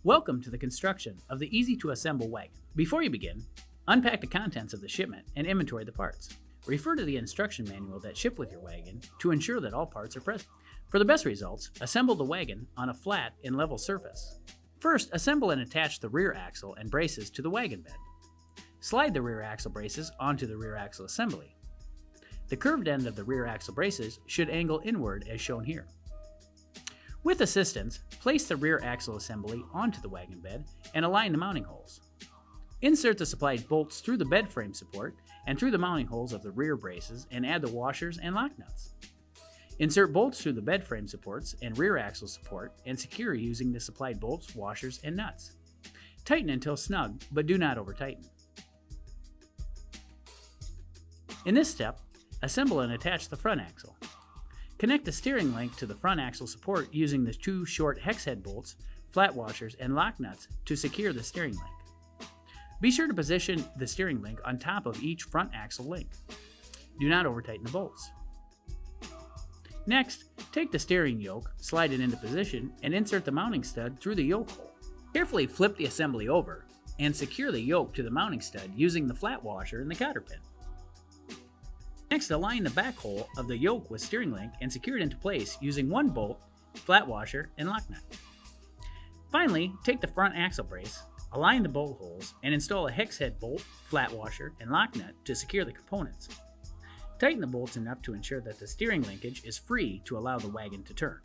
Welcome to the construction of the easy-to-assemble wagon. Before you begin, unpack the contents of the shipment and inventory the parts. Refer to the instruction manual that shipped with your wagon to ensure that all parts are present. For the best results, assemble the wagon on a flat and level surface. First, assemble and attach the rear axle and braces to the wagon bed. Slide the rear axle braces onto the rear axle assembly. The curved end of the rear axle braces should angle inward as shown here. With assistance, place the rear axle assembly onto the wagon bed and align the mounting holes. Insert the supplied bolts through the bed frame support and through the mounting holes of the rear braces and add the washers and lock nuts. Insert bolts through the bed frame supports and rear axle support and secure using the supplied bolts, washers, and nuts. Tighten until snug, but do not over-tighten. In this step, assemble and attach the front axle. Connect the steering link to the front axle support using the two short hex head bolts, flat washers, and lock nuts to secure the steering link. Be sure to position the steering link on top of each front axle link. Do not over-tighten the bolts. Next, take the steering yoke, slide it into position, and insert the mounting stud through the yoke hole. Carefully flip the assembly over and secure the yoke to the mounting stud using the flat washer and the cotter pin. Next, align the back hole of the yoke with steering link and secure it into place using one bolt, flat washer, and lock nut. Finally, take the front axle brace, align the bolt holes, and install a hex head bolt, flat washer, and lock nut to secure the components. Tighten the bolts enough to ensure that the steering linkage is free to allow the wagon to turn.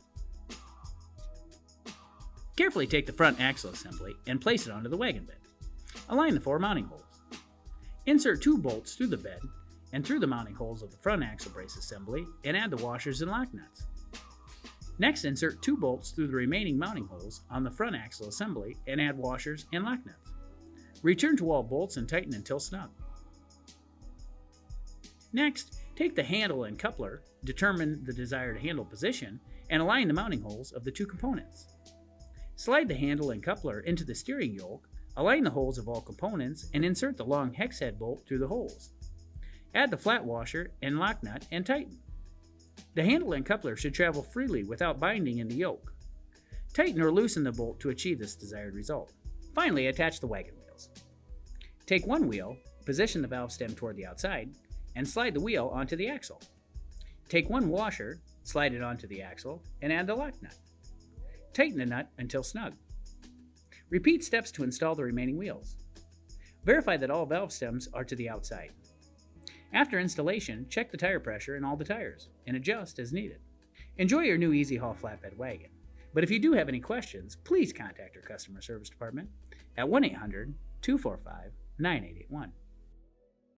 Carefully take the front axle assembly and place it onto the wagon bed. Align the four mounting holes. Insert two bolts through the bed and through the mounting holes of the front axle brace assembly and add the washers and lock nuts. Next, insert two bolts through the remaining mounting holes on the front axle assembly and add washers and lock nuts. Return to all bolts and tighten until snug. Next, take the handle and coupler, determine the desired handle position, and align the mounting holes of the two components. Slide the handle and coupler into the steering yoke, align the holes of all components, and insert the long hex head bolt through the holes. Add the flat washer and lock nut and tighten. The handle and coupler should travel freely without binding in the yoke. Tighten or loosen the bolt to achieve this desired result. Finally, attach the wagon wheels. Take one wheel, position the valve stem toward the outside, and slide the wheel onto the axle. Take one washer, slide it onto the axle, and add the lock nut. Tighten the nut until snug. Repeat steps to install the remaining wheels. Verify that all valve stems are to the outside. After installation, check the tire pressure in all the tires and adjust as needed. Enjoy your new Easy Haul flatbed wagon. But if you do have any questions, please contact our customer service department at 1-800-245-9881.